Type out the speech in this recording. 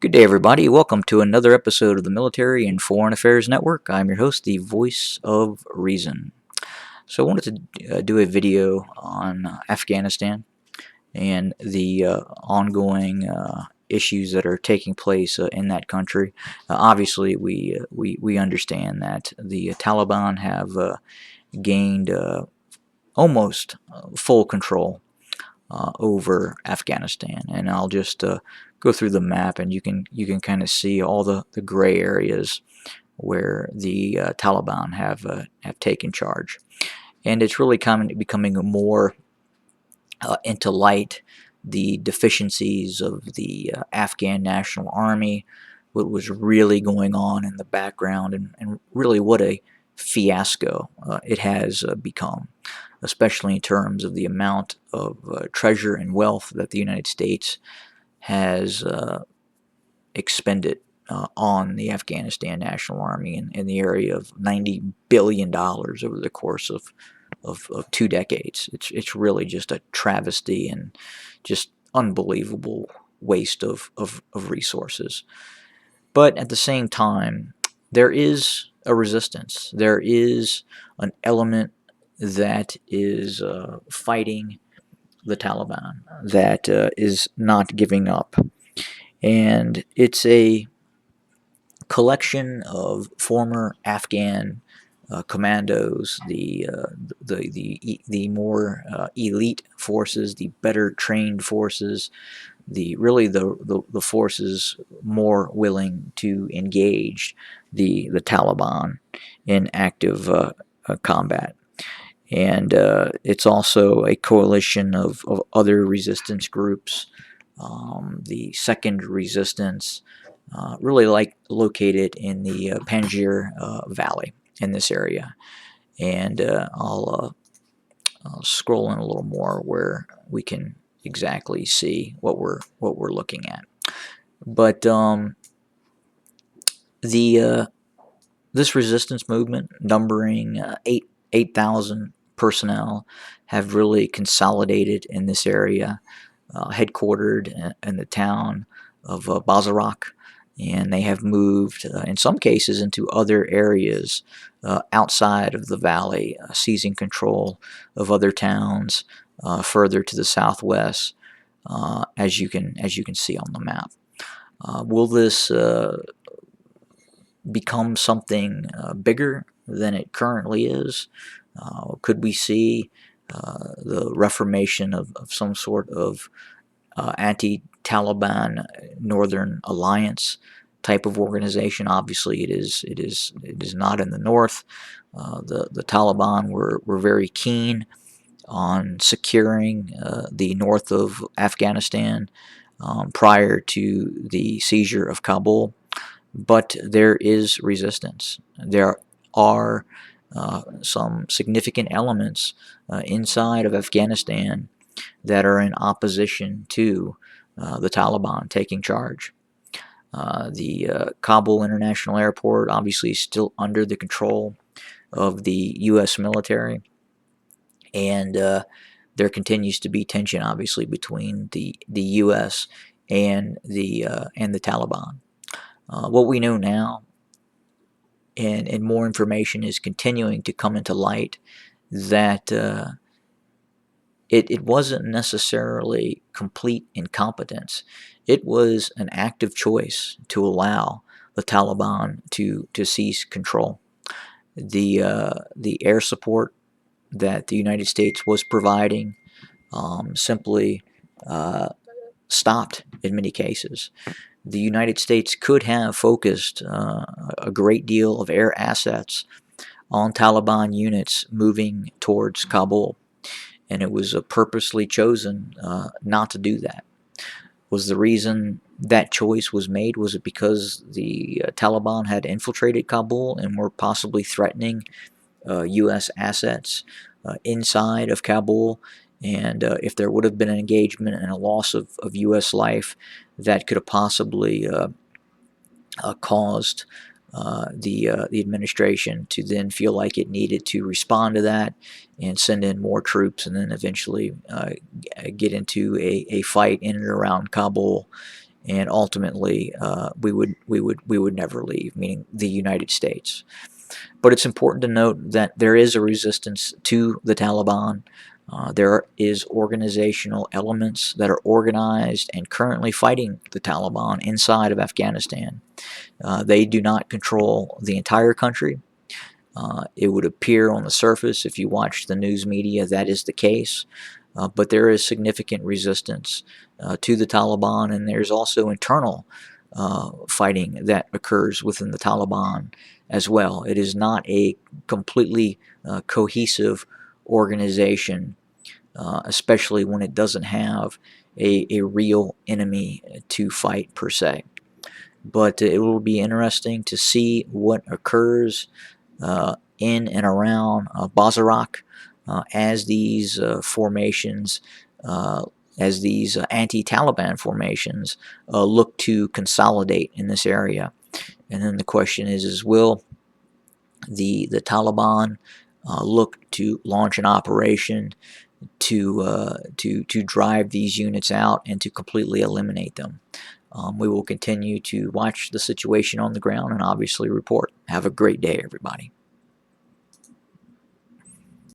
Good day, everybody. Welcome to another episode of the Military and Foreign Affairs Network. I'm your host, the Voice of Reason. So, I wanted to do a video on Afghanistan and the ongoing issues that are taking place in that country. Obviously, we understand that the Taliban have gained almost full control over Afghanistan, and I'll just go through the map, and you can kind of see all the gray areas where the Taliban have taken charge, and it's really becoming more into light the deficiencies of the Afghan National Army, what was really going on in the background, and really what a fiasco it has become, especially in terms of the amount of treasure and wealth that the United States has expended on the Afghanistan National Army in the area of $90 billion over the course of 2 decades. It's really just a travesty and just unbelievable waste of resources. But at the same time, there is a resistance. There is an element that is fighting the Taliban, that is not giving up. And it's a collection of former Afghan commandos, the more elite forces, the better trained forces, the forces more willing to engage the Taliban in active combat. And it's also a coalition of other resistance groups. The second resistance, really located in the Panjshir Valley in this area. And I'll scroll in a little more where we can exactly see what we're looking at. But the this resistance movement, numbering 8,000 personnel, have really consolidated in this area, headquartered in the town of Bazarak, and they have moved, in some cases, into other areas outside of the valley, seizing control of other towns further to the southwest, as you can see on the map. Will this become something bigger than it currently is? Could we see the reformation of some sort of anti-Taliban Northern Alliance type of organization? Obviously, it is not in the north. The Taliban were very keen on securing the north of Afghanistan prior to the seizure of Kabul, but there is resistance. There are some significant elements inside of Afghanistan that are in opposition to the Taliban taking charge. The Kabul International Airport obviously is still under the control of the U.S. military, and there continues to be tension, obviously, between the U.S. and the Taliban. What we know now, and more information is continuing to come into light, that it wasn't necessarily complete incompetence. It was an active choice to allow the Taliban to seize control. The air support that the United States was providing simply stopped in many cases. The United States could have focused a great deal of air assets on Taliban units moving towards Kabul, and it was purposely chosen not to do that. Was the reason that choice was made, was it because the Taliban had infiltrated Kabul and were possibly threatening U.S. assets inside of Kabul? And if there would have been an engagement and a loss of U.S. life, that could have possibly caused the administration to then feel like it needed to respond to that and send in more troops, and then eventually get into a fight in and around Kabul and ultimately we would never leave, meaning the United States. But it's important to note that there is a resistance to the Taliban. There is organizational elements that are organized and currently fighting the Taliban inside of Afghanistan. They do not control the entire country. It would appear on the surface, if you watch the news media, that is the case. But there is significant resistance to the Taliban, and there's also internal fighting that occurs within the Taliban as well. It is not a completely cohesive organization, especially when it doesn't have a real enemy to fight per se. But it will be interesting to see what occurs in and around Bazarak as these formations, as these anti-Taliban formations look to consolidate in this area. And then the question is will the Taliban look to launch an operation to drive these units out and to completely eliminate them? We will continue to watch the situation on the ground and obviously report. Have a great day, everybody.